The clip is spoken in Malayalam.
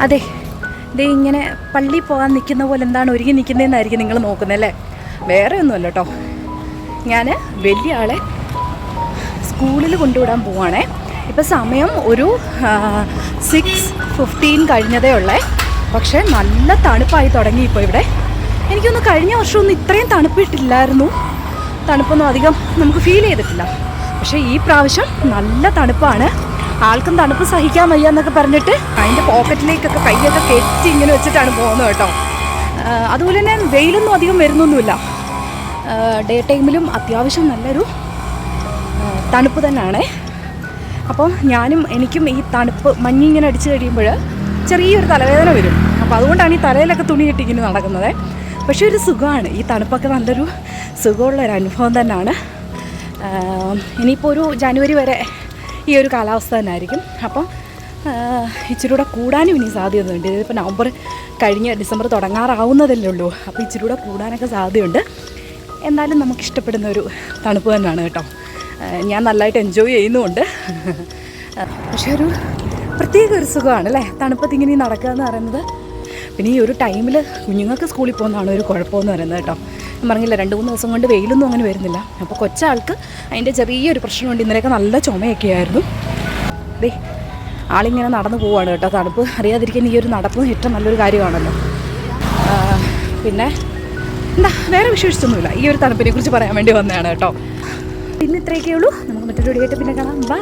അതെ, ദേ ഇങ്ങനെ പള്ളി പോകാൻ നിൽക്കുന്ന പോലെ എന്താണ് ഒരുങ്ങി നിൽക്കുന്നതെന്നായിരിക്കും നിങ്ങൾ നോക്കുന്നതല്ലേ. വേറെ ഒന്നുമല്ല കേട്ടോ, ഞാൻ വലിയ ആളെ സ്കൂളിൽ കൊണ്ടുവിടാൻ പോവാണേ. ഇപ്പം സമയം ഒരു 6:15 കഴിഞ്ഞതേ ഉള്ളേ. പക്ഷേ നല്ല തണുപ്പായി തുടങ്ങി ഇപ്പോൾ ഇവിടെ. എനിക്കൊന്ന് കഴിഞ്ഞ വർഷമൊന്നും ഇത്രയും തണുപ്പിട്ടില്ലായിരുന്നു. തണുപ്പൊന്നും അധികം നമുക്ക് ഫീൽ ചെയ്തിട്ടില്ല. പക്ഷേ ഈ പ്രാവശ്യം നല്ല തണുപ്പാണ്. ആൾക്കും തണുപ്പ് സഹിക്കാൻ വയ്യ എന്നൊക്കെ പറഞ്ഞിട്ട് അതിൻ്റെ പോക്കറ്റിലേക്കൊക്കെ കൈയൊക്കെ കെട്ടി ഇങ്ങനെ വെച്ചിട്ടാണ് പോകുന്നത് കേട്ടോ. അതുപോലെ തന്നെ വെയിലൊന്നും അധികം വരുന്നൊന്നുമില്ല. ഡേ ടൈമിലും അത്യാവശ്യം നല്ലൊരു തണുപ്പ് തന്നെയാണ്. അപ്പോൾ എനിക്കും ഈ തണുപ്പ് മഞ്ഞിങ്ങനെ അടിച്ച് കഴിയുമ്പോൾ ചെറിയൊരു തലവേദന വരും. അപ്പോൾ അതുകൊണ്ടാണ് ഈ തലയിലൊക്കെ തുണി കെട്ടിങ്ങനെ നടക്കുന്നത്. പക്ഷേ ഒരു സുഖമാണ്, ഈ തണുപ്പൊക്കെ നല്ലൊരു സുഖമുള്ളൊരു അനുഭവം തന്നെയാണ്. ഇനിയിപ്പോൾ ഒരു ജനുവരി വരെ ഈ ഒരു കാലാവസ്ഥ തന്നെ ആയിരിക്കും. അപ്പം ഇച്ചിരി കൂടെ കൂടാനും ഇനി സാധ്യതയുണ്ട്. ഇതിപ്പോൾ നവംബർ കഴിഞ്ഞ് ഡിസംബർ തുടങ്ങാറാവുന്നതല്ലേ ഉള്ളൂ. അപ്പോൾ ഇച്ചിരി കൂടെ കൂടാനൊക്കെ സാധ്യതയുണ്ട്. എന്നാലും നമുക്കിഷ്ടപ്പെടുന്ന ഒരു തണുപ്പ് തന്നെയാണ് കേട്ടോ. ഞാൻ നല്ലതായിട്ട് എൻജോയ് ചെയ്യുന്നുമുണ്ട്. പക്ഷേ ഒരു പ്രത്യേക ഒരു സുഖമാണ് അല്ലേ തണുപ്പത്ത് ഇങ്ങനെ നടക്കുക എന്ന് പറയുന്നത്. പിന്നെ ഈ ഒരു ടൈമിൽ കുഞ്ഞുങ്ങൾക്ക് സ്കൂളിൽ പോകുന്നതാണ് ഒരു കുഴപ്പമെന്ന് പറയുന്നത് കേട്ടോ. ഞാൻ പറഞ്ഞില്ല, 2-3 ദിവസം കൊണ്ട് വെയിലൊന്നും അങ്ങനെ വരുന്നില്ല. അപ്പോൾ കൊച്ചാൾക്ക് അതിൻ്റെ ചെറിയൊരു പ്രശ്നമുണ്ട്. ഇന്നലെയൊക്കെ നല്ല ചുമയൊക്കെ ആയിരുന്നു. ദേ ആളിങ്ങനെ നടന്നു പോവുകയാണ് കേട്ടോ. തണുപ്പ് അറിയാതിരിക്കാൻ ഈ ഒരു നടപ്പ് ഏറ്റവും നല്ലൊരു കാര്യമാണല്ലോ. പിന്നെ എന്താ വേറെ വിശേഷിച്ചൊന്നുമില്ല, ഈ ഒരു തണുപ്പിനെ കുറിച്ച് പറയാൻ വേണ്ടി വന്നതാണ് കേട്ടോ. ഇന്ന് ഇത്രയൊക്കെ ഉള്ളൂ. നമുക്ക് മറ്റൊരു വീഡിയോ ആയിട്ട് പിന്നെ കാണാം. ബൈ.